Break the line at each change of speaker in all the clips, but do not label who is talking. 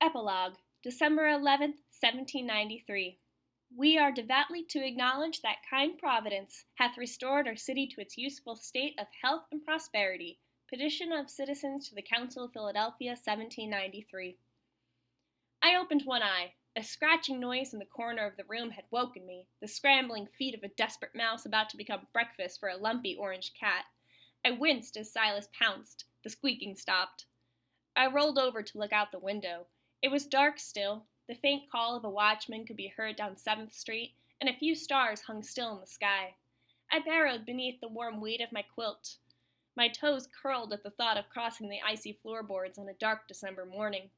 Epilogue, December 11th, 1793. We are devoutly to acknowledge that kind Providence hath restored our city to its useful state of health and prosperity. Petition of Citizens to the Council of Philadelphia, 1793. I opened one eye. A scratching noise in the corner of the room had woken me, the scrambling feet of a desperate mouse about to become breakfast for a lumpy orange cat. I winced as Silas pounced. The squeaking stopped. I rolled over to look out the window. It was dark still. The faint call of a watchman could be heard down 7th Street, and a few stars hung still in the sky. I burrowed beneath the warm weight of my quilt. My toes curled at the thought of crossing the icy floorboards on a dark December morning.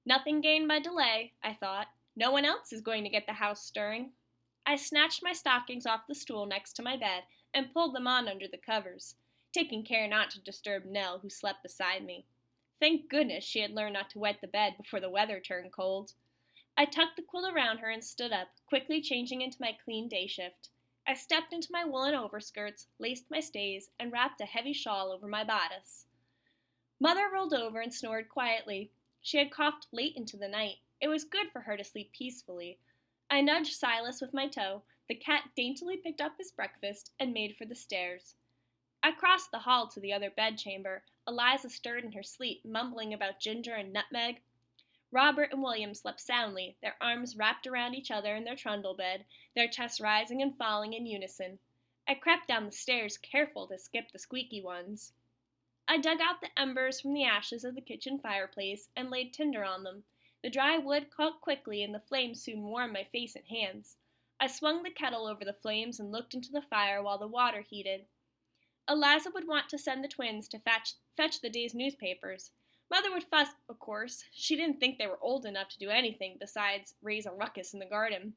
Nothing gained by delay, I thought. No one else is going to get the house stirring. I snatched my stockings off the stool next to my bed and pulled them on under the covers, taking care not to disturb Nell, who slept beside me. Thank goodness she had learned not to wet the bed before the weather turned cold. I tucked the quilt around her and stood up, quickly changing into my clean day shift. I stepped into my woolen overskirts, laced my stays, and wrapped a heavy shawl over my bodice. Mother rolled over and snored quietly. She had coughed late into the night. It was good for her to sleep peacefully. I nudged Silas with my toe. The cat daintily picked up his breakfast and made for the stairs. I crossed the hall to the other bedchamber. Eliza stirred in her sleep, mumbling about ginger and nutmeg. Robert and William slept soundly, their arms wrapped around each other in their trundle bed, their chests rising and falling in unison. I crept down the stairs, careful to skip the squeaky ones. I dug out the embers from the ashes of the kitchen fireplace and laid tinder on them. The dry wood caught quickly, and the flames soon warmed my face and hands. I swung the kettle over the flames and looked into the fire while the water heated. Eliza would want to send the twins to fetch the day's newspapers. Mother would fuss, of course. She didn't think they were old enough to do anything besides raise a ruckus in the garden.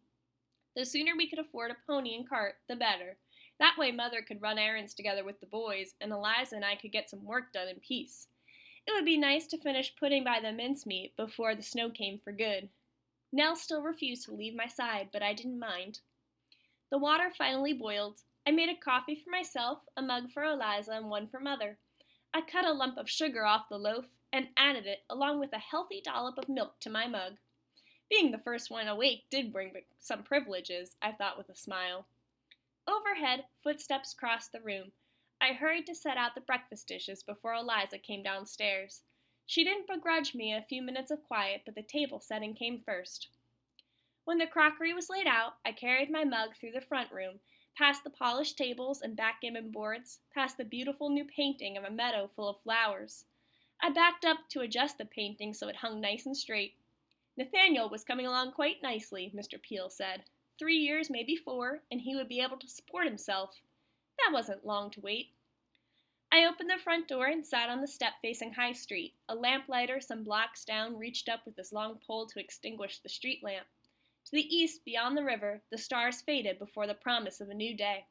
The sooner we could afford a pony and cart, the better. That way Mother could run errands together with the boys, and Eliza and I could get some work done in peace. It would be nice to finish putting by the mincemeat before the snow came for good. Nell still refused to leave my side, but I didn't mind. The water finally boiled. I made a coffee for myself, a mug for Eliza, and one for Mother. I cut a lump of sugar off the loaf and added it, along with a healthy dollop of milk, to my mug. Being the first one awake did bring some privileges, I thought with a smile. Overhead, footsteps crossed the room. I hurried to set out the breakfast dishes before Eliza came downstairs. She didn't begrudge me a few minutes of quiet, but the table setting came first. When the crockery was laid out, I carried my mug through the front room, past the polished tables and backgammon boards, past the beautiful new painting of a meadow full of flowers. I backed up to adjust the painting so it hung nice and straight. Nathaniel was coming along quite nicely, Mr. Peel said. 3 years, maybe 4, and he would be able to support himself. That wasn't long to wait. I opened the front door and sat on the step facing High Street. A lamplighter some blocks down reached up with his long pole to extinguish the street lamp. To the east, beyond the river, the stars faded before the promise of a new day.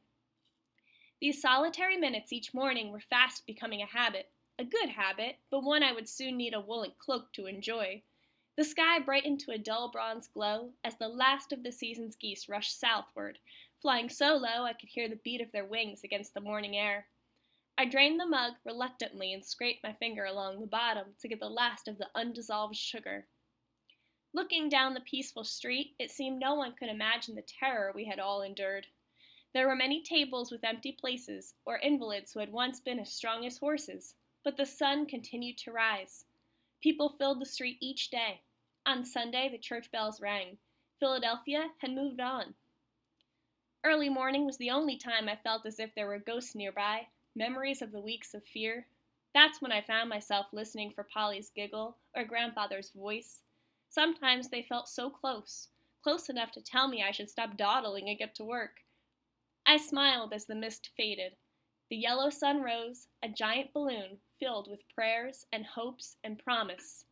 These solitary minutes each morning were fast becoming a habit. A good habit, but one I would soon need a woolen cloak to enjoy. The sky brightened to a dull bronze glow as the last of the season's geese rushed southward, flying so low I could hear the beat of their wings against the morning air. I drained the mug reluctantly and scraped my finger along the bottom to get the last of the undissolved sugar. Looking down the peaceful street, it seemed no one could imagine the terror we had all endured. There were many tables with empty places, or invalids who had once been as strong as horses, but the sun continued to rise. People filled the street each day. On Sunday, the church bells rang. Philadelphia had moved on. Early morning was the only time I felt as if there were ghosts nearby, memories of the weeks of fear. That's when I found myself listening for Polly's giggle or grandfather's voice. Sometimes they felt so close enough to tell me I should stop dawdling and get to work. I smiled as the mist faded. The yellow sun rose, a giant balloon filled with prayers and hopes and promise.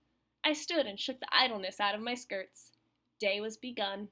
I stood and shook the idleness out of my skirts. Day was begun.